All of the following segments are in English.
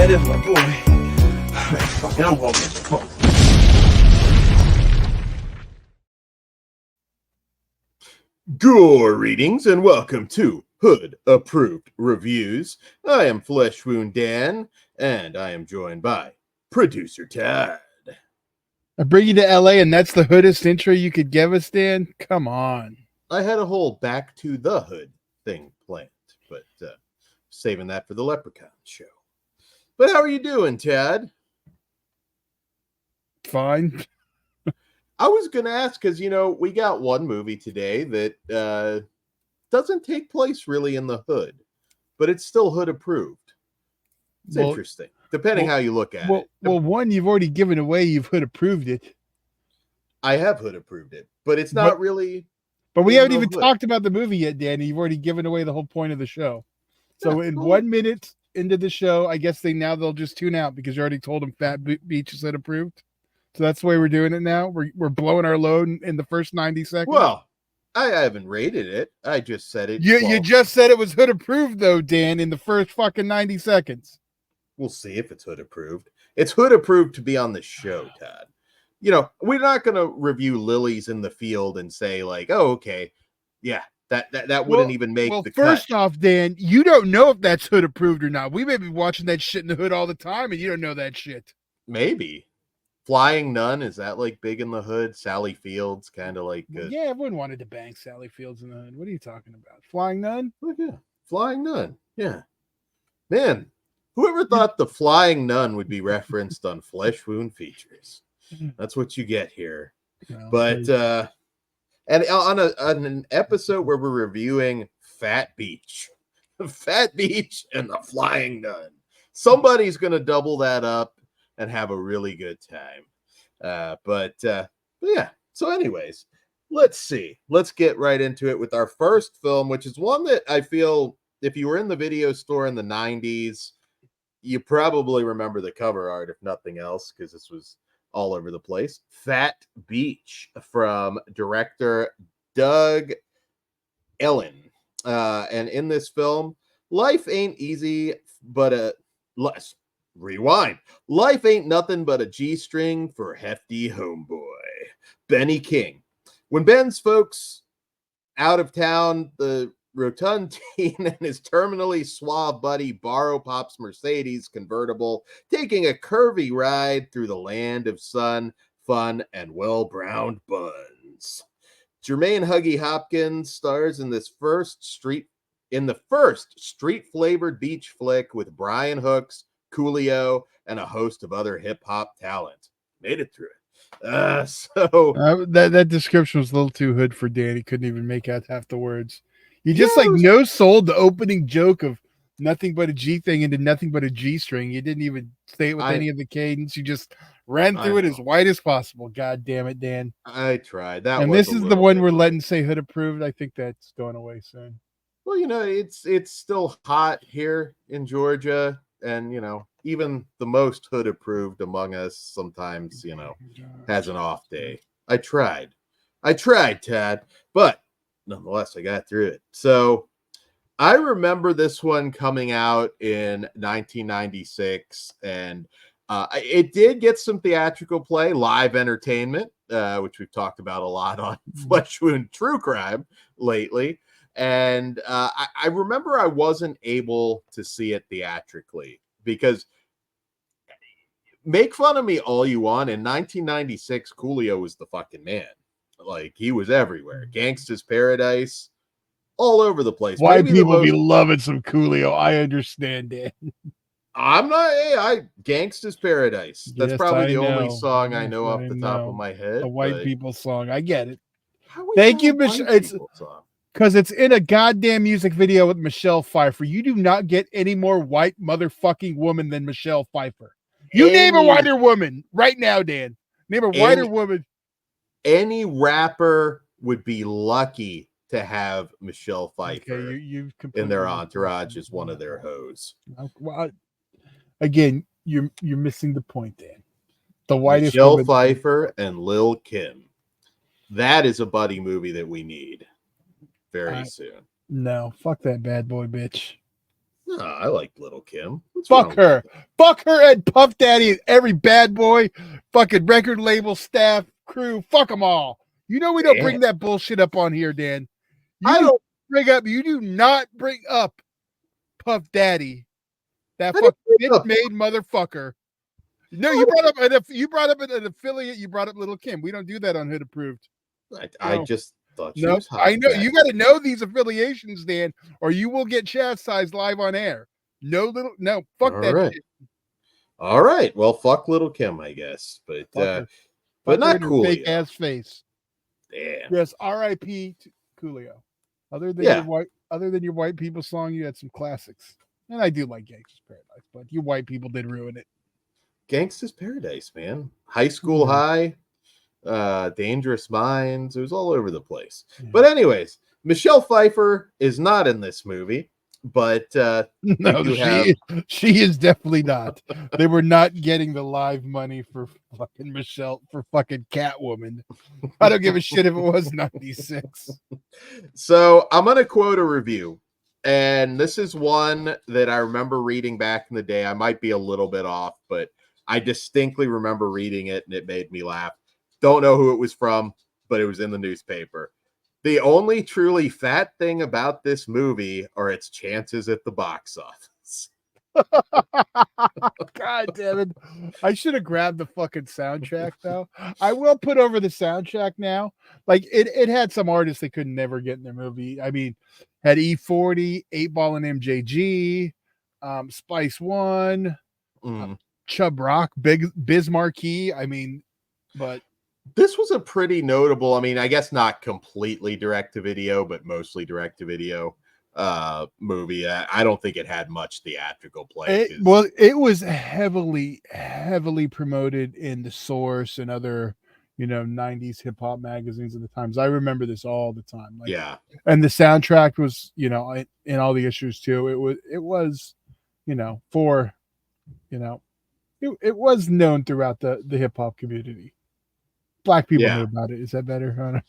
That is my boy. Man, fucking, I'm walking. Come on. Greetings and welcome to Hood Approved Reviews. I am Flesh Wound Dan, and I am joined by producer Tad. I bring you to LA, and that's the hoodest intro you could give us, Dan? Come on. I had a whole Back to the Hood thing planned, but saving that for the Leprechaun show. But how are you doing, Tad? Fine. I was going to ask because, we got one movie today that doesn't take place really in the hood, but it's still hood approved. It's interesting, depending how you look at it. Well, one, you've already given away. You've hood approved it. I have hood approved it, but it's not really. But we haven't even talked about the movie yet, Danny. You've already given away the whole point of the show. So in 1 minute into the show, I guess they'll just tune out because you already told them PHAT Beach is hood approved. So that's the way we're doing it now. We're blowing our load in the first 90 seconds. Well, I haven't rated it. I just said it. You just said it was hood approved, though, Dan, in the first fucking 90 seconds. We'll see if it's hood approved. It's hood approved to be on the show, Todd. We're not going to review Lilies in the Field and say like, oh, okay, yeah, that wouldn't even make the cut. First off, Dan, you don't know if that's hood approved or not. We may be watching that shit in the hood all the time, and you don't know that shit. Maybe. Flying Nun, is that like big in the hood? Sally Fields, kind of like. Yeah, everyone wanted to bang Sally Fields in the hood. What are you talking about? Flying Nun? Oh, yeah. Flying Nun. Yeah. Man, whoever thought the Flying Nun would be referenced on Flesh Wound Features? That's what you get here. No, but and on an episode where we're reviewing PHAT Beach, PHAT Beach and the Flying Nun, somebody's gonna double that up and have a really good time. But yeah. So, anyways, let's see. Let's get right into it with our first film, which is one that I feel if you were in the video store in the 90s, you probably remember the cover art, if nothing else, because this was all over the place. PHAT Beach from director Doug Ellen. And in this film, life ain't easy, but rewind. Life ain't nothing but a G-string for hefty homeboy, Benny King. When Ben's folks out of town, the rotund teen and his terminally suave buddy borrow Pop's Mercedes convertible, taking a curvy ride through the land of sun, fun, and well-browned buns. Jermaine Huggy Hopkins stars in the first street-flavored beach flick with Brian Hooks, Coolio, and a host of other hip-hop talent. Made it through it. That description was a little too hood for Dan. He couldn't even make out half the words. You just no-sold the opening joke of nothing but a G thing into nothing but a G string. You didn't even say it with any of the cadence. You just ran through it as white as possible. God damn it, Dan. I tried. And this is the one we're letting say hood approved. I think that's going away soon. Well, it's still hot here in Georgia. And, even the most hood approved among us sometimes, has an off day. I tried, Tad, but nonetheless, I got through it. So I remember this one coming out in 1996, and it did get some theatrical play, live entertainment, which we've talked about a lot on Flesh Wound True Crime lately. And I remember I wasn't able to see it theatrically because make fun of me all you want. In 1996, Coolio was the fucking man. Like, he was everywhere. Gangsta's Paradise, all over the place. Why people be loving some Coolio? I understand that. I'm not. Gangsta's Paradise. That's probably the only song I know off the top of my head. A white people song. I get it. Thank you, Michelle. It's because it's in a goddamn music video with Michelle Pfeiffer. You do not get any more white motherfucking woman than Michelle Pfeiffer. Name a whiter woman right now, Dan. Name a whiter woman. Any rapper would be lucky to have Michelle Pfeiffer in their entourage as one of their hoes. Well, again, you're missing the point, Dan. The whitest Michelle Pfeiffer and Lil Kim. That is a buddy movie that we need very soon. No, fuck that bad boy bitch. No, I like Little Kim. Fuck her. Fuck her and Puff Daddy and every bad boy, fucking record label staff, crew. Fuck them all. You know we don't bring that bullshit up on here, Dan. You do not bring up Puff Daddy. That fucking bitch-made motherfucker. No, you brought up an affiliate. You brought up Little Kim. We don't do that on Hood Approved. I just thought she was hot. I know you got to know these affiliations, Dan, or you will get chastised live on air. Fuck all that right. shit. All right. Well, fuck Little Kim, I guess, but not Coolio. Fake ass face. Damn. Yes, R.I.P. to Coolio. Other than your white people song, you had some classics, and I do like Gangsta's Paradise, but you white people did ruin it. Gangsta's Paradise, man. High School High, Dangerous Minds. It was all over the place. Yeah. But anyways, Michelle Pfeiffer is not in this movie, but no, she is definitely not. They were not getting the live money for fucking Michelle for fucking Catwoman. I don't give a shit if it was 96. So I'm gonna quote a review, and this is one that I remember reading back in the day. I might be a little bit off, but I distinctly remember reading it, and it made me laugh. Don't know who it was from, but it was in the newspaper. The only truly fat thing about this movie are its chances at the box office. God damn it. I should have grabbed the fucking soundtrack, though. I will put over the soundtrack now. Like, it had some artists they could never get in their movie. I mean, had E40, 8-Ball and MJG, Spice One, Chub Rock, Biz Marquee. I mean, but this was a pretty notable, I mean, I guess not completely direct-to-video, but mostly direct-to-video movie. I don't think it had much theatrical play. It was heavily promoted in The Source and other, 90s hip-hop magazines at the times. I remember this all the time. Like, yeah. And the soundtrack was, in all the issues too. It was it was known throughout the hip-hop community. Black people knew about it. Is that better?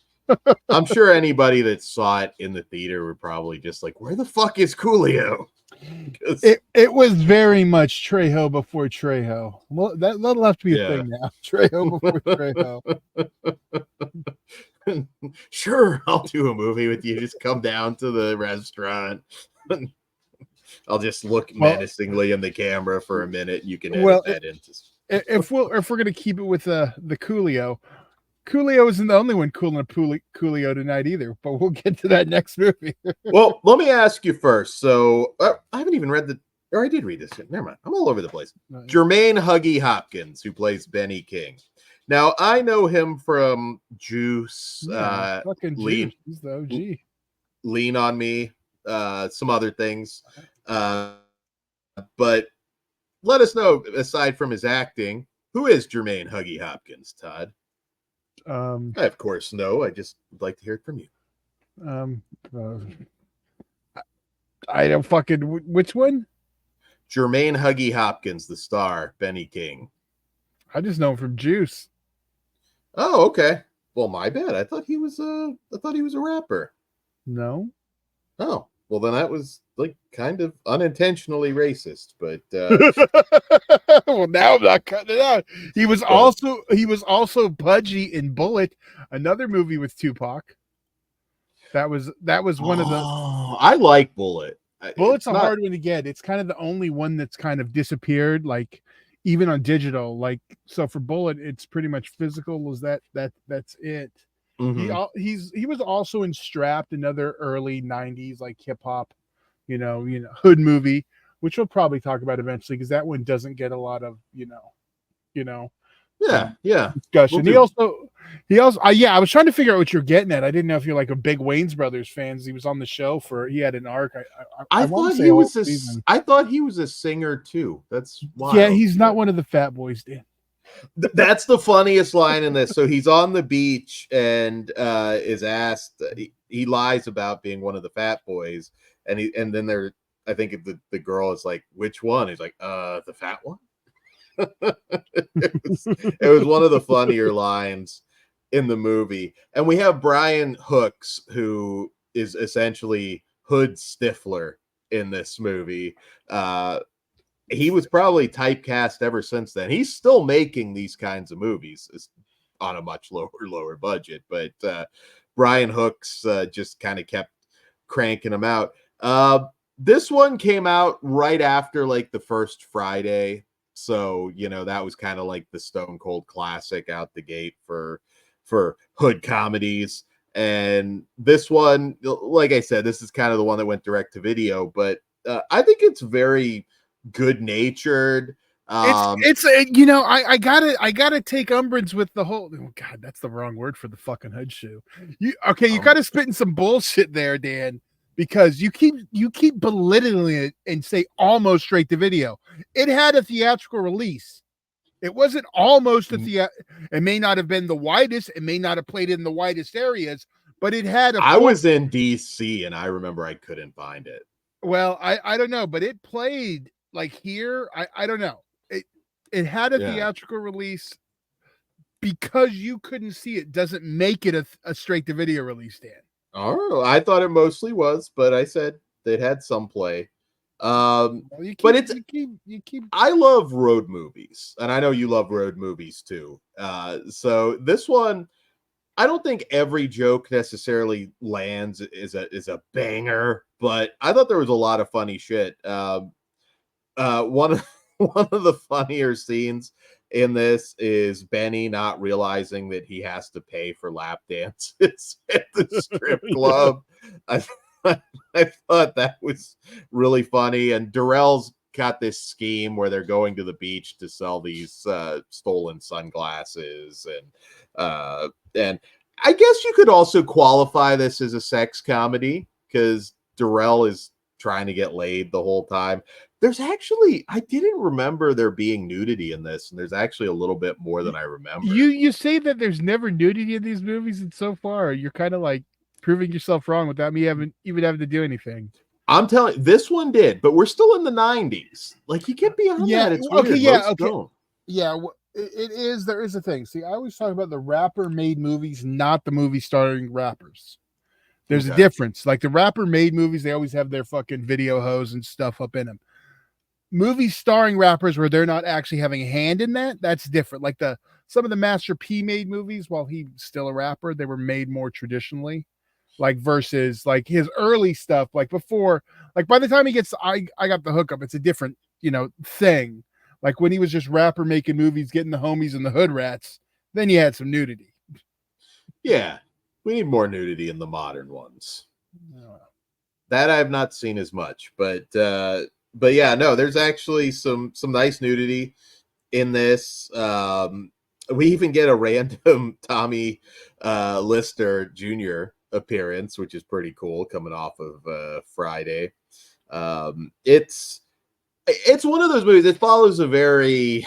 I'm sure anybody that saw it in the theater were probably just like, where the fuck is Coolio? It was very much Trejo before Trejo. Well, that'll have to be a thing now. Trejo before Trejo. Sure, I'll do a movie with you. Just come down to the restaurant. I'll just look menacingly in the camera for a minute. You can edit that into. If we're gonna keep it with the Coolio isn't the only one cooling Coolio tonight either, but we'll get to that next movie. Well, let me ask you first. So I haven't even read I did read this. Never mind. I'm all over the place. Jermaine Huggy Hopkins, who plays Benny King. Now I know him from Juice, fucking Juice. He's the OG. Lean on Me, some other things. But let us know, aside from his acting, who is Jermaine Huggy Hopkins, Todd? I of course know. I just would like to hear it from you. I don't fucking which one? Jermaine Huggy Hopkins, the star, Benny King. I just know him from Juice. Oh, okay. Well, my bad. I thought he was a rapper. No. Oh, well then that was like kind of unintentionally racist, but well, now I'm not cutting it out. He was also Pudgy in Bullet, another movie with Tupac. That was one of the. I like Bullet. Bullet's a hard one to get. It's kind of the only one that's kind of disappeared, like even on digital. Like, so for Bullet, it's pretty much physical. That's it. Mm-hmm. He was also in Strapped, another early 90s like hip hop, hood movie, which we'll probably talk about eventually because that one doesn't get a lot of discussion. He also I was trying to figure out what you're getting at. I didn't know if you're like a big Wayans Brothers fans. He was on the show he had an arc. I thought he was a singer too. That's wild. Yeah, he's not one of the fat boys, Dan. That's the funniest line in this. So he's on the beach and is asked. He lies about being one of the fat boys, and then I think the girl is like, "Which one?" He's like, "The fat one." it was one of the funnier lines in the movie, and we have Brian Hooks, who is essentially Hood Stifler in this movie. He was probably typecast ever since then. He's still making these kinds of movies on a much lower budget, but Brian Hooks just kind of kept cranking them out. This one came out right after like the first Friday, so that was kind of like the Stone Cold classic out the gate for hood comedies. And this one, like I said, this is kind of the one that went direct to video, but I think it's very good natured. I gotta take umbrance with the whole. Oh God, that's the wrong word for the fucking hood shoe. You gotta spitting some bullshit there, Dan, because you keep belittling it and say almost straight to video. It had a theatrical release. It wasn't almost it may not have been the widest. It may not have played in the widest areas, but it had I was in DC and I remember I couldn't find it. Well, I don't know, but it played like here. I don't know. It had a theatrical release. Because you couldn't see it doesn't make it a straight to video release, Dan. Oh, I thought it mostly was, but I said it had some play. I love road movies, and I know you love road movies too. So this one, I don't think every joke necessarily lands is a banger, but I thought there was a lot of funny shit. One of the funnier scenes in this is Benny not realizing that he has to pay for lap dances at the strip club. I thought that was really funny. And Darrell's got this scheme where they're going to the beach to sell these stolen sunglasses. And I guess you could also qualify this as a sex comedy because Darrell is trying to get laid the whole time. There's actually, I didn't remember there being nudity in this, and there's actually a little bit more than I remember. You say that there's never nudity in these movies, and so far you're kind of like proving yourself wrong without me having to do anything. I'm telling you, this one did, but we're still in the 90s. Like, you get beyond that. It's weird. Yeah, it is. There is a thing. See, I always talk about the rapper-made movies, not the movie starring rappers. There's a difference. Like the rapper-made movies, they always have their fucking video hose and stuff up in them. Movies starring rappers where they're not actually having a hand in that's different. Like some of the Master P made movies, while he's still a rapper, they were made more traditionally. Like versus like his early stuff, like before, like by the time he gets I got the hookup, it's a different, thing. Like when he was just rapper making movies, getting the homies and the hood rats, then you had some nudity. Yeah. We need more nudity in the modern ones. That I have not seen as much, but yeah, no, there's actually some nice nudity in this. We even get a random Tommy Lister Jr. appearance, which is pretty cool, coming off of Friday. It's one of those movies. It follows a very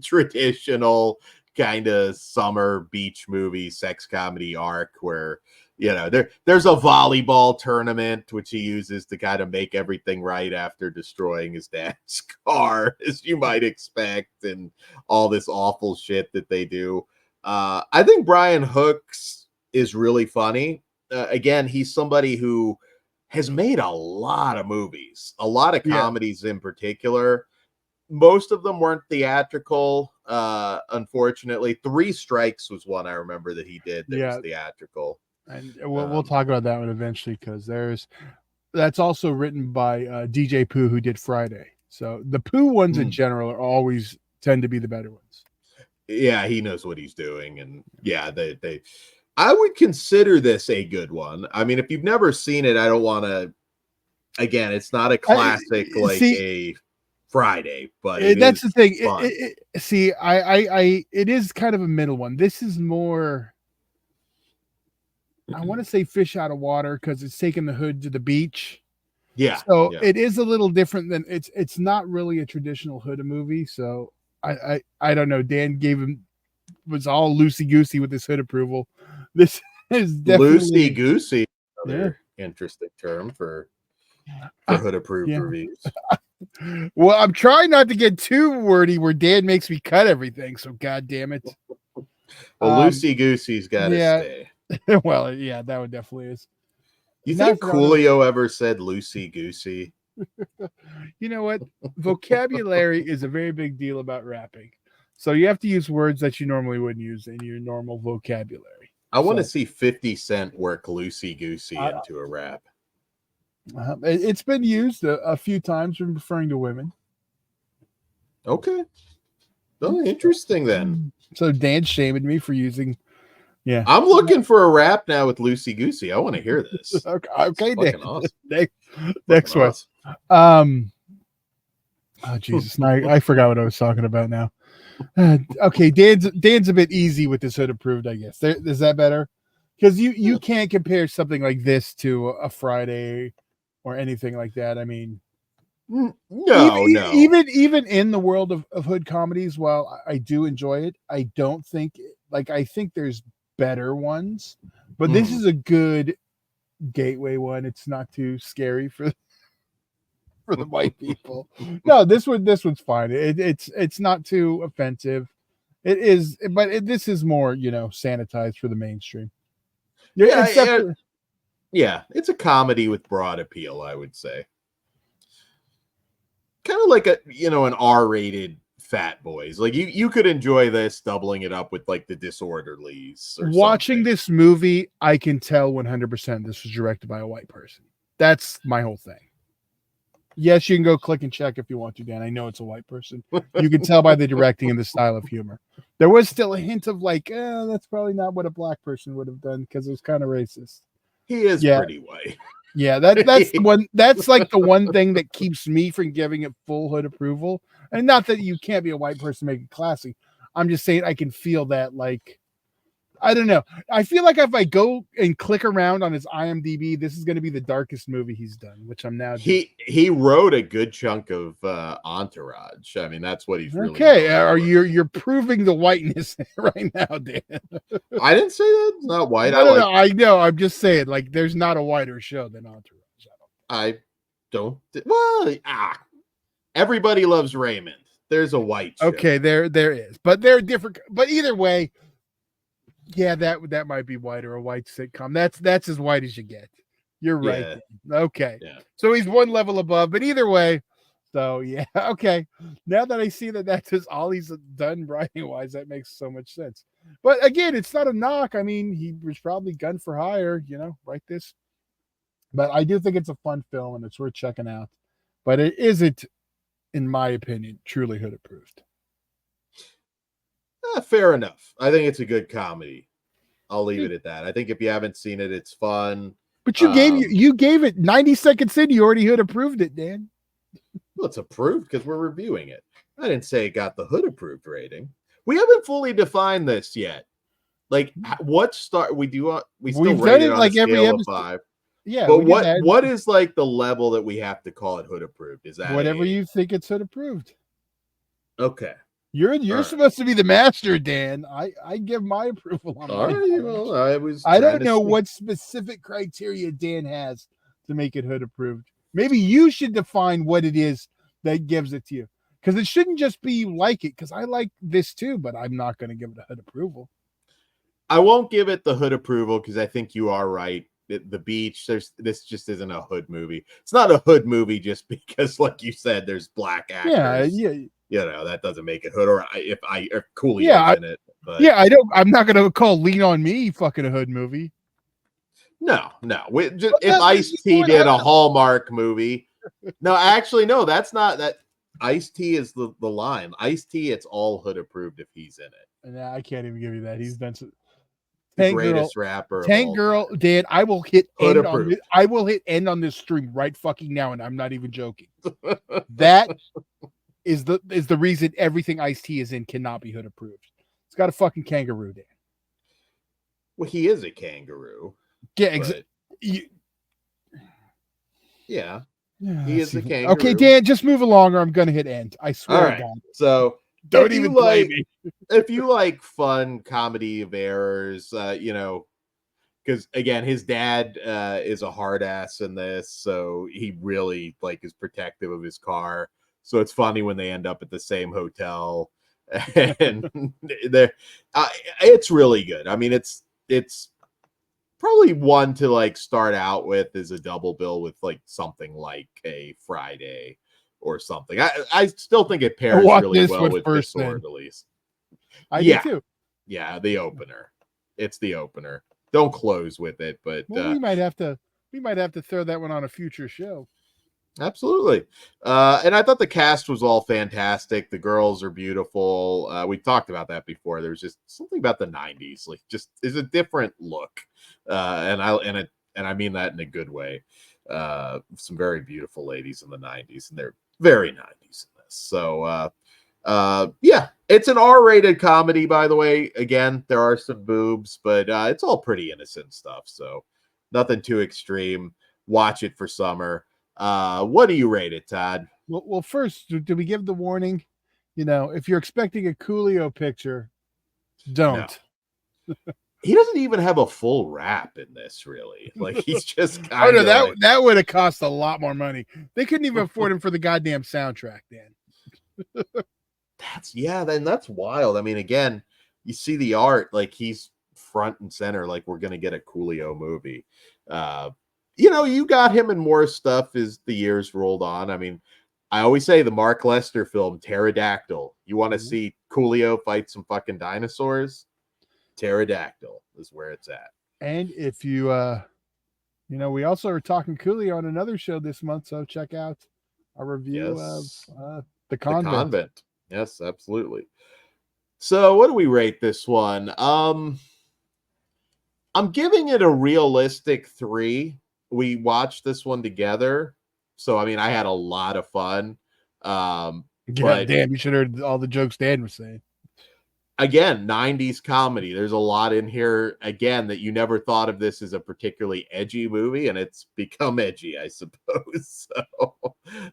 traditional kind of summer beach movie sex comedy arc where there's a volleyball tournament which he uses to kind of make everything right after destroying his dad's car, as you might expect, and all this awful shit that they do. I think Brian Hooks is really funny. Again, he's somebody who has made a lot of movies, a lot of comedies in particular. Most of them weren't theatrical. Unfortunately, Three Strikes was one I remember that he did that was theatrical. And we'll talk about that one eventually, because that's also written by DJ Pooh, who did Friday. So the Pooh ones in general are always tend to be the better ones. Yeah, he knows what he's doing, and I would consider this a good one. I mean, if you've never seen it, I don't want to. Again, it's not a classic a Friday, but that's the thing. It is kind of a middle one. This is more, I want to say fish out of water, because it's taking the hood to the beach. Yeah. So it is a little different than it's not really a traditional hood movie. So I don't know. Dan was all loosey goosey with this hood approval. This is definitely loosey goosey. Another interesting term for hood approved reviews. Well, I'm trying not to get too wordy where Dan makes me cut everything. So, God damn it. Well, loosey goosey's got to stay. Well, yeah, that one definitely is. You think Coolio ever said loosey goosey? You know what? Vocabulary is a very big deal about rapping. So you have to use words that you normally wouldn't use in your normal vocabulary. I want to see 50 Cent work loosey goosey into a rap. It's been used a few times when referring to women. Okay. Oh, interesting then. So Dan's shaming me for using. Yeah. I'm looking for a rap now with loosey goosey. I want to hear this. Okay, Dan. Awesome. Next one. Awesome. Oh Jesus! Now I forgot what I was talking about now. Okay, Dan's a bit easy with this hood approved, I guess. Is that better? Because you can't compare something like this to a Friday or anything like that. I mean, no. Even in the world of hood comedies, while I do enjoy it, I don't think I think there's better ones, but this is a good gateway one. It's not too scary for the white people. No, this one's fine. It's not too offensive. It is, but this is more, sanitized for the mainstream. Yeah, it's a comedy with broad appeal, I would say. Kind of like an R-rated Fat Boys. Like you could enjoy this doubling it up with like the Disorderlies. Watching this movie, I can tell 100% this was directed by a white person. That's my whole thing. Yes, you can go click and check if you want to, Dan. I know it's a white person. You can tell by the directing and the style of humor. There was still a hint of that's probably not what a black person would have done because it was kind of racist. He is pretty white. Yeah, that's the one. That's like the one thing that keeps me from giving it full hood approval. And not that you can't be a white person make it classy. I'm just saying I can feel that I don't know. I feel like if I go and click around on his IMDb, this is going to be the darkest movie he's done, which I'm now doing. He wrote a good chunk of Entourage. I mean, that's what he's really you're proving the whiteness right now, Dan. I didn't say that. It's not white. No, I know. I'm just saying, there's not a whiter show than Entourage. Everybody loves Raymond. There's a white show. Okay, there is, but they're different. But either way. Yeah, that might be white or a white sitcom. That's as white as you get. You're right. Yeah. Okay. Yeah. So he's one level above, but either way. So yeah, okay. Now that I see that that's just all he's done writing wise, that makes so much sense. But again, it's not a knock. I mean, he was probably gun for hire, write this. But I do think it's a fun film and it's worth checking out. But it isn't, in my opinion, truly hood approved. Fair enough. I think it's a good comedy. I'll leave it at that. I think if you haven't seen it, it's fun. But you gave it 90 seconds in. You already hood approved it, Dan. Well, it's approved because we're reviewing it. I didn't say it got the hood approved rating. We haven't fully defined this yet. Like what start we do? We still rate it on a scale of 5. Yeah, but what is like the level that we have to call it hood approved? Is that whatever you think it's hood approved? Okay. You're supposed to be the master, Dan. I give my approval on all right. Well, I don't know what specific criteria Dan has to make it hood approved. Maybe you should define what it is that gives it to you. Because it shouldn't just be you like it, because I like this too, but I'm not going to give it a hood approval. I won't give it the hood approval because I think you are right. The Beach, this just isn't a hood movie. It's not a hood movie just because, like you said, there's black actors. Yeah. That doesn't make it hood. Or if Coolio's in it. But I'm not gonna call Lean on Me fucking a hood movie. No. If Ice-T did a Hallmark movie. No, actually, no, that's not that. Ice-T is the line. Ice-T, it's all hood approved if he's in it. And I can't even give you that. He's been the greatest rapper. Tank Girl, Dan, I will hit end on this. I will hit end on this stream right fucking now, and I'm not even joking. That is the reason everything Ice-T is in cannot be hood approved. It's got a fucking kangaroo, Dan. Well, he is a kangaroo. Yeah, exactly. Yeah. He is a kangaroo. Okay, Dan, just move along or I'm gonna hit end. I swear to God. So don't even blame me. If you like fun comedy of errors, because again, his dad is a hard ass in this, so he really is protective of his car. So it's funny when they end up at the same hotel, and it's really good. I mean, it's probably one to like start out with is a double bill with like something like a Friday or something. I still think it pairs really well with Disorderlies. I do too. Yeah, the opener. It's the opener. Don't close with it, but we might have to throw that one on a future show. Absolutely. And I thought the cast was all fantastic. The girls are beautiful. We talked about that before. There's just something about the 90s, like just is a different look. And I mean that in a good way. Some very beautiful ladies in the 90s, and they're very 90s in this. So yeah, it's an R-rated comedy, by the way. Again, there are some boobs, but it's all pretty innocent stuff. So nothing too extreme. Watch it for summer. What do you rate it, Todd? Well, first, do we give the warning? You know, if you're expecting a Coolio picture, don't. No. He doesn't even have a full rap in this, really. Like he's just kind of. That would have cost a lot more money. They couldn't even afford him for the goddamn soundtrack, Dan. That's wild. I mean, again, you see the art, like he's front and center, like we're gonna get a Coolio movie. You got him in more stuff as the years rolled on. I mean, I always say the Mark Lester film, Pterodactyl. You want to see Coolio fight some fucking dinosaurs? Pterodactyl is where it's at. And if you, we also are talking Coolio on another show this month, so check out our review of The Convent. Yes, absolutely. So what do we rate this one? I'm giving it a realistic 3. We watched this one together, so I mean, I had a lot of fun. But damn, you should have heard all the jokes Dan was saying. Again, 90s comedy. There's a lot in here, again, that you never thought of this as a particularly edgy movie, and it's become edgy, I suppose. So,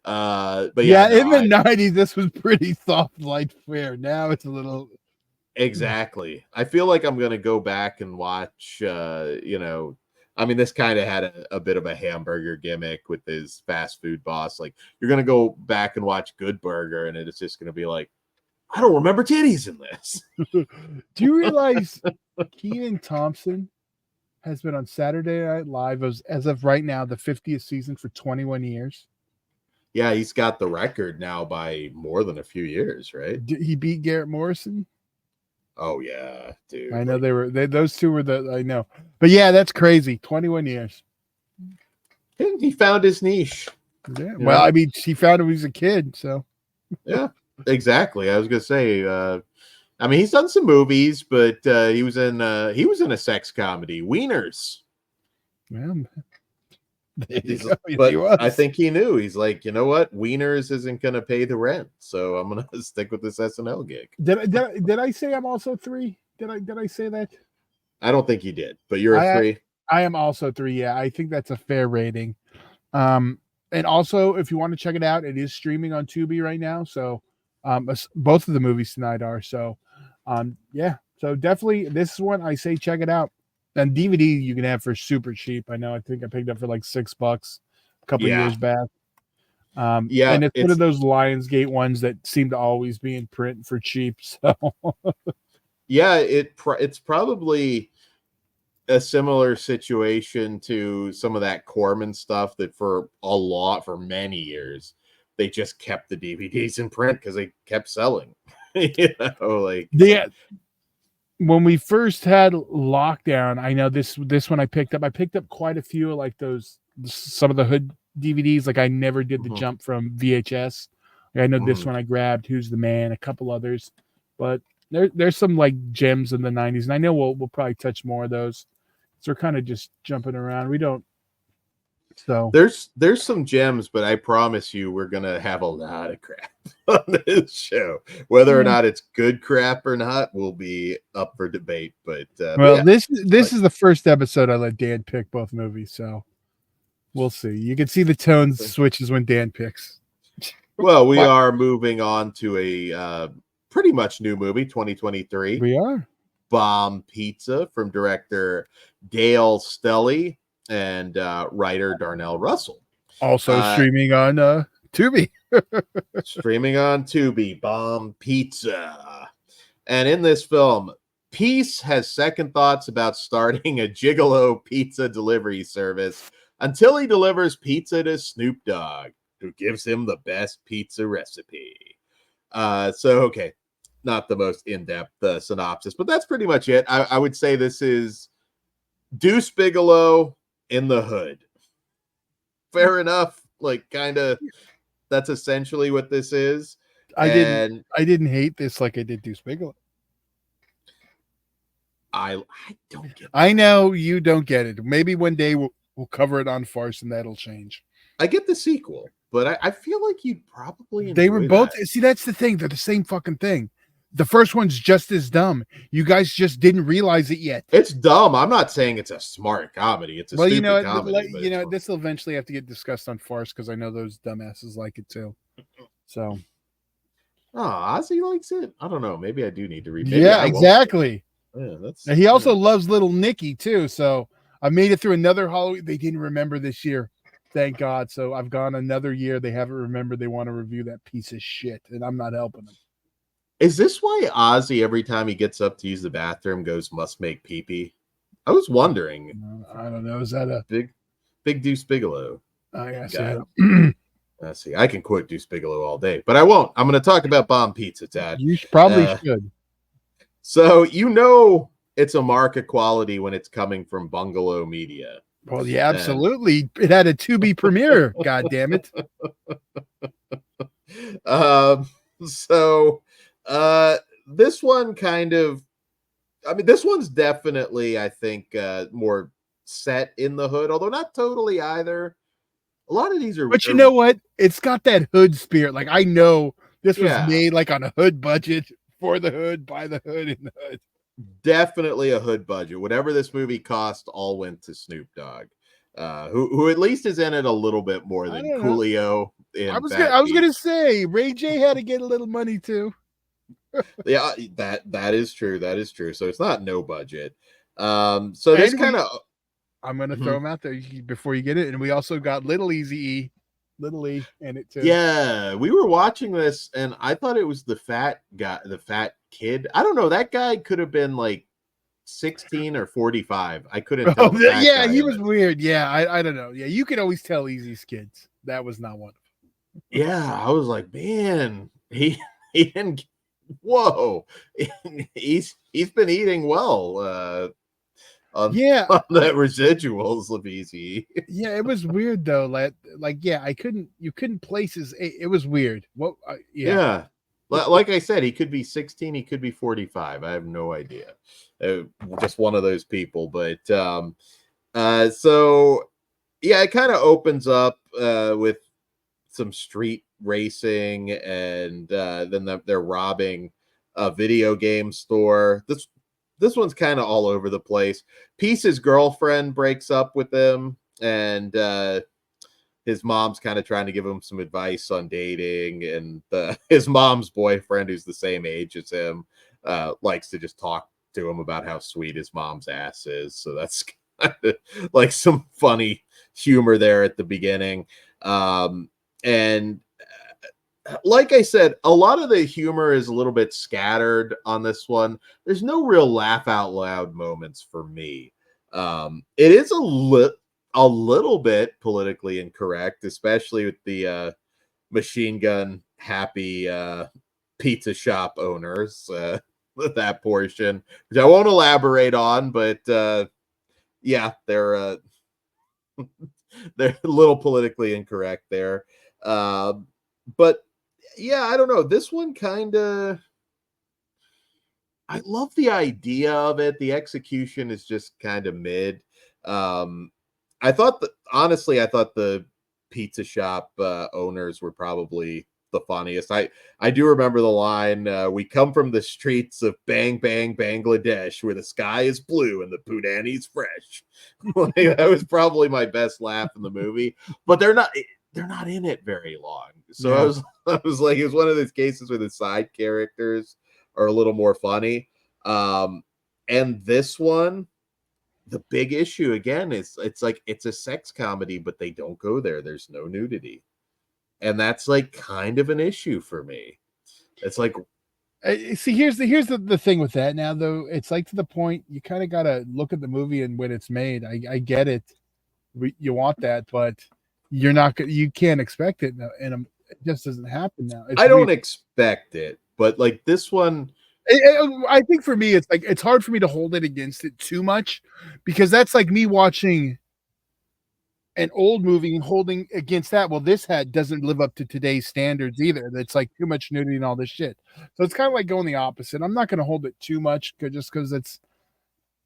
but in the 90s, this was pretty soft, light fare. Now it's a little... Exactly. I feel like I'm going to go back and watch, I mean, this kind of had a bit of a hamburger gimmick with his fast food boss. Like, you're going to go back and watch Good Burger, and it's just going to be like, I don't remember titties in this. Do you realize Kenan Thompson has been on Saturday Night Live as of right now, the 50th season for 21 years? Yeah, he's got the record now by more than a few years, right? He beat Garrett Morrison. Oh yeah, dude. I know those two were I know. But yeah, that's crazy. 21 years. He found his niche. Yeah. Well, I mean, he found it when he was a kid, so. Yeah, exactly. I was gonna say, I mean, he's done some movies, but he was in a sex comedy, Wieners. Yeah. But I think he knew. He's like, you know what? Wieners isn't going to pay the rent, so I'm going to stick with this SNL gig. Did I say I'm also 3? Did I say that? I don't think you did, but you're a 3. I am also 3. Yeah, I think that's a fair rating. And also, if you want to check it out, it is streaming on Tubi right now. So, both of the movies tonight are. So, yeah. So definitely, this one I say check it out. And DVD you can have for super cheap. I know. I think I picked up for like $6 a couple years back. And it's one of those Lionsgate ones that seem to always be in print for cheap. So yeah, it's probably a similar situation to some of that Corman stuff that for many years they just kept the DVDs in print because they kept selling. When we first had lockdown, I know this one I picked up quite a few of like some of the hood DVDs. Like I never did the jump from VHS. Like, I know this one I grabbed, Who's the Man, a couple others, but there's some like gems in the 90s, and I know we'll probably touch more of those. So we're kind of just jumping around. We don't. So there's some gems, but I promise you we're gonna have a lot of crap on this show. Whether or not it's good crap or not will be up for debate. But this is the first episode I let Dan pick both movies, so we'll see. You can see the tone switches when Dan picks. Well, we are moving on to a pretty much new movie, 2023. We are Bomb Pizza from director Dale Stelly and writer Darnell Russell. Also streaming on Tubi. Streaming on Tubi, Bomb Pizza. And in this film, Peace has second thoughts about starting a gigolo pizza delivery service until he delivers pizza to Snoop Dogg, who gives him the best pizza recipe. Okay, not the most in-depth synopsis, but that's pretty much it. I would say this is Deuce Bigalow in the hood. Fair enough. Like, kind of, that's essentially what this is. I didn't hate this like I did Deuce Bigalow. I don't get it. I know you don't get it. Maybe one day we'll cover it on Farce and that'll change. I get the sequel, but I feel like you'd probably enjoy They were both that. See, that's the thing. They're the same fucking thing. The first one's just as dumb. You guys just didn't realize it yet. It's dumb. I'm not saying it's a smart comedy. It's a stupid comedy. This will eventually have to get discussed on Farce because I know those dumbasses like it too. So, Ozzy likes it. I don't know. Maybe I do need to read. Yeah, exactly. Yeah, he also loves Little Nicky too. So I made it through another Halloween. They didn't remember this year, thank God. So I've gone another year. They haven't remembered. They want to review that piece of shit, and I'm not helping them. Is this why Ozzy, every time he gets up to use the bathroom, goes must make pee-pee? I was wondering. I don't know. Is that a big Deuce Bigalow? I guess. Let's see. I can quote Deuce Bigalow all day, but I won't. I'm going to talk about bomb pizza, Dad. You probably should. So it's a mark of quality when it's coming from Bungalow Media. Well, yeah, absolutely. It had a to-be premiere. God damn it. This one this one's definitely, I think, more set in the hood, although not totally either. A lot of these are, but you know what? It's got that hood spirit. Like, I know this was made like on a hood budget, for the hood, by the hood, in the hood. Definitely a hood budget. Whatever this movie cost, all went to Snoop Dogg, who at least is in it a little bit more than Coolio. I was gonna say Ray J had to get a little money too. Yeah, that is true. That is true. So it's not no budget. So this kind of, I'm gonna throw them out there before you get it. And we also got Little E in it too. Yeah, we were watching this, and I thought it was the fat guy, the fat kid. I don't know. That guy could have been like 16 or 45. I couldn't tell. Yeah, he was weird. Yeah, I don't know. Yeah, you could always tell Easy's kids. That was not one of them. Yeah, I was like, man, he didn't. Whoa, he's been eating well. On that residuals of Easy. Yeah, it was weird though. You couldn't place his. It was weird. Yeah. Like I said, he could be 16, he could be 45. I have no idea. Just one of those people. But so yeah, it kind of opens up with some street racing, and then they're robbing a video game store. This one's kind of all over the place. Peace's girlfriend breaks up with him, and his mom's kind of trying to give him some advice on dating, and his mom's boyfriend, who's the same age as him, likes to just talk to him about how sweet his mom's ass is. So that's kind of like some funny humor there at the beginning. And like I said, a lot of the humor is a little bit scattered on this one. There's no real laugh out loud moments for me. It is a little bit politically incorrect, especially with the machine gun happy pizza shop owners. That portion, which I won't elaborate on, but yeah, they're a little politically incorrect there. But yeah, I don't know. This one kind of, I love the idea of it. The execution is just kind of mid. I thought the pizza shop owners were probably the funniest. I do remember the line, we come from the streets of Bang Bang, Bangladesh, where the sky is blue and the Pudani's fresh. That was probably my best laugh in the movie, but they're not in it very long. So yeah. I was like, it was one of those cases where the side characters are a little more funny. And this one, the big issue again is it's a sex comedy, but they don't go there. There's no nudity. And that's like kind of an issue for me. It's like, See, here's the thing with that now, though. It's like to the point you kind of got to look at the movie and when it's made. I get it. You want that, but you're not. You can't expect it, and it just doesn't happen now. It's I don't weird. expect it, but like this one, I think for me, it's like it's hard for me to hold it against it too much because that's like me watching an old movie and holding against that. Well, this doesn't live up to today's standards either. It's like too much nudity and all this shit. So it's kind of like going the opposite. I'm not going to hold it too much just because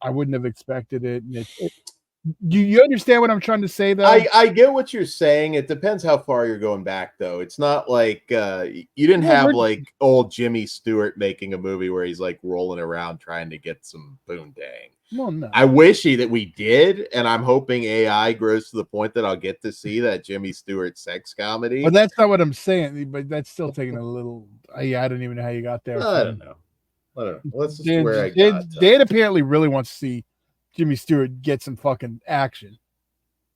I wouldn't have expected it. And you understand what I'm trying to say, though? I get what you're saying. It depends how far you're going back, though. It's not like you didn't have like old Jimmy Stewart making a movie where he's like rolling around trying to get some boondang. Well, no. I wish that we did, and I'm hoping AI grows to the point that I'll get to see that Jimmy Stewart sex comedy. Well, that's not what I'm saying, but that's still taking a little. I don't even know how you got there. I don't know. Let's just Dan, where I got. Dan apparently really wants to see Jimmy Stewart get some fucking action.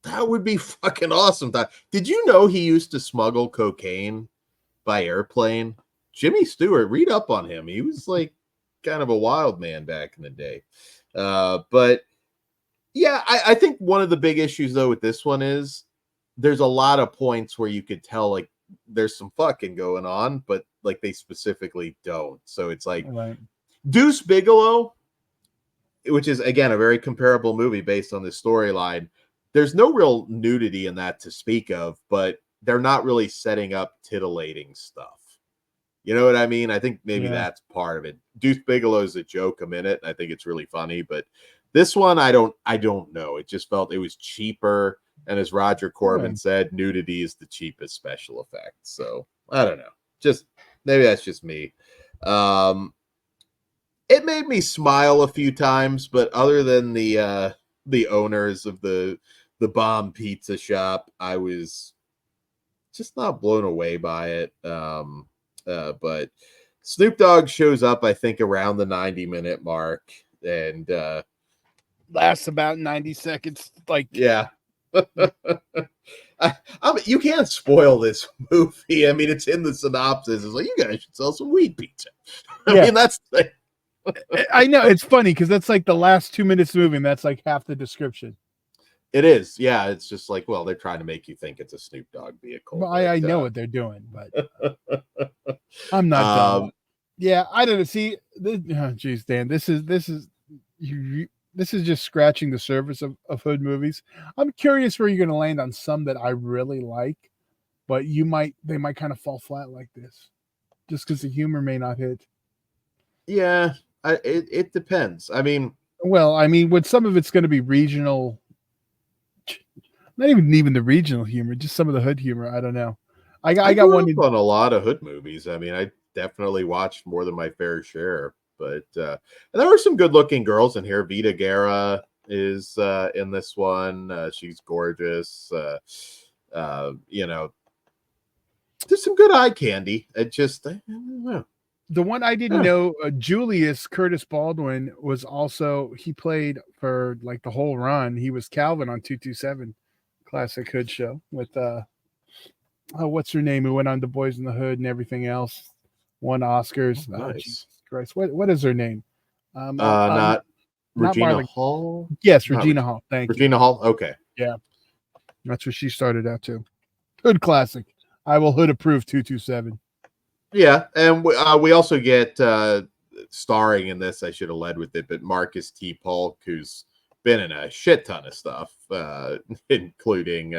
That would be fucking awesome. Did you know he used to smuggle cocaine by airplane? Jimmy Stewart, read up on him. He was like kind of a wild man back in the day. But yeah, I think one of the big issues though with this one is there's a lot of points where you could tell like there's some fucking going on, but like they specifically don't. So it's like Deuce Bigalow, which is again a very comparable movie based on this storyline. There's no real nudity in that to speak of, but they're not really setting up tittillating stuff. You know what I mean? I think maybe that's part of it. Deuce Bigelow is a joke a minute, and I think it's really funny. But this one, I don't know. It just felt it was cheaper, and as Roger Corman said, nudity is the cheapest special effect. So I don't know. Just maybe that's just me. It made me smile a few times, but other than the owners of the bomb pizza shop, I was just not blown away by it. But Snoop Dogg shows up, I think, around the 90-minute mark, and lasts about 90 seconds. Like, yeah, you can't spoil this movie. I mean, it's in the synopsis. It's like you guys should sell some weed pizza. I mean, that's. I know it's funny because that's like the last 2 minutes of the movie, and that's like half the description. It is, yeah. It's just like, well, they're trying to make you think it's a Snoop Dogg vehicle. Well, I know what they're doing, but I'm not done. Yeah, I don't know. See, geez, Dan, this is just scratching the surface of hood movies. I'm curious where you're going to land on some that I really like, but they might kind of fall flat like this, just because the humor may not hit. Yeah, it depends. I mean, with some of it's going to be regional. Not even the regional humor, just some of the hood humor. I don't know. I got one on a lot of hood movies. I mean, I definitely watched more than my fair share, but and there were some good-looking girls in here. Vita Guerra is in this one. She's gorgeous. You know, there's some good eye candy. I don't know. The one I didn't know, Julius Curtis Baldwin he played for like the whole run. He was Calvin on 227. Classic hood show with what's her name, who went on to Boys in the Hood and everything else, won Oscars. Nice. Jesus Christ, what is her name? Not Regina Hall. Yes, Regina Hall. Thank you. Regina Hall. Okay. Yeah, that's where she started out too. Hood classic. I will hood approve 227. Yeah, and we also get starring in this. I should have led with it, but Marcus T. Polk, who's been in a shit ton of stuff, including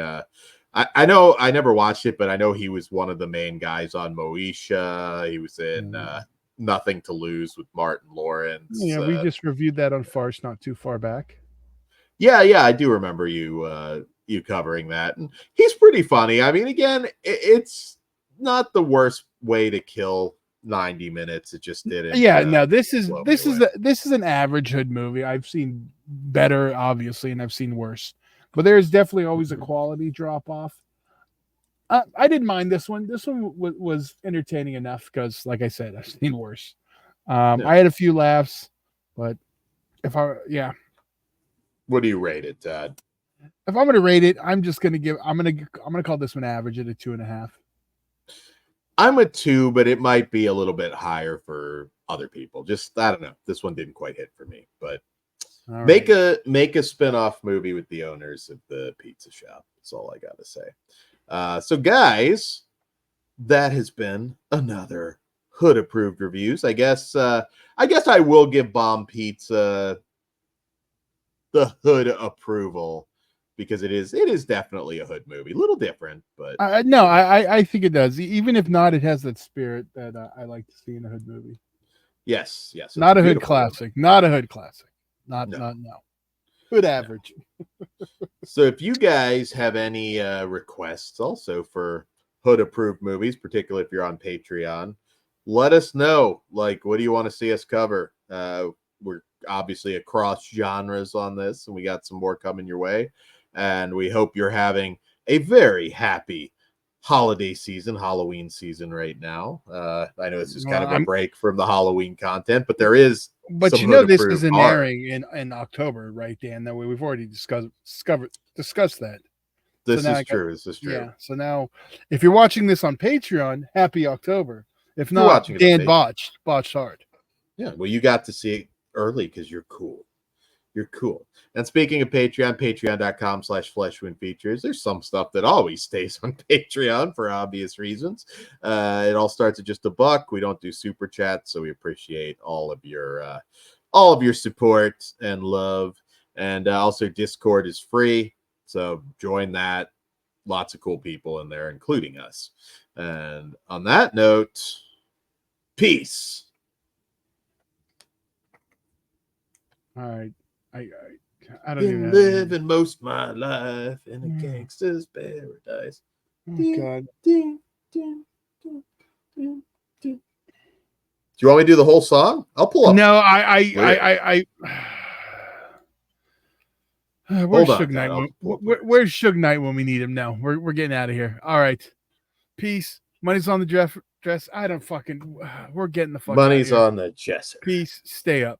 I know I never watched it, but I know he was one of the main guys on Moesha. He was in Nothing to Lose with Martin Lawrence. Yeah, we just reviewed that on Farce not too far back. Yeah, I do remember you covering that, and he's pretty funny. I mean, again, it's not the worst way to kill 90 minutes. It just didn't. Yeah, no, this is an average hood movie. I've seen better, obviously, and I've seen worse, but there's definitely always a quality drop off. I didn't mind this one. This one was entertaining enough because, like I said, I've seen worse. I had a few laughs, but what do you rate it, Todd? If I'm gonna rate it, I'm gonna call this one average at a 2.5. I'm a 2, but it might be a little bit higher for other people. Just I don't know. This one didn't quite hit for me, but make a spin-off movie with the owners of the pizza shop. That's all I gotta say. So guys, that has been another Hood approved reviews. I guess I will give Bomb Pizza the Hood approval because it is definitely a Hood movie. A little different, but no, I think it does. Even if not, it has that spirit that I like to see in a Hood movie. Yes. Not a Hood classic. Not a Hood classic. Not Hood average. So if you guys have any requests also for Hood approved movies, particularly if you're on Patreon, let us know. Like, what do you want to see us cover? We're obviously across genres on this, and we got some more coming your way. And we hope you're having a very happy holiday season, Halloween season right now. I know this is kind of a break from the Halloween content, but there is. But some you know, this isn't horror. airing in October, right, Dan? That way, we've already discussed that. This is true. Yeah. So now, if you're watching this on Patreon, happy October. If not, Dan botched hard. Yeah. Well, you got to see it early because you're cool. You're cool. And speaking of Patreon, patreon.com/fleshwoundfeatures. There's some stuff that always stays on Patreon for obvious reasons. It all starts at just $1. We don't do super chats, so we appreciate all of your support and love. And also, Discord is free, so join that. Lots of cool people in there, including us. And on that note, peace. All right. I don't been living most of my life in a gangster's paradise. Oh, God. Do you want me to do the whole song? I'll pull up. No, I where's Suge Knight? Where's Suge Knight when we need him now? We're getting out of here. All right. Peace. Money's on the dress. I don't fucking. We're getting the fuck. Money's on the dresser. Peace. Stay up.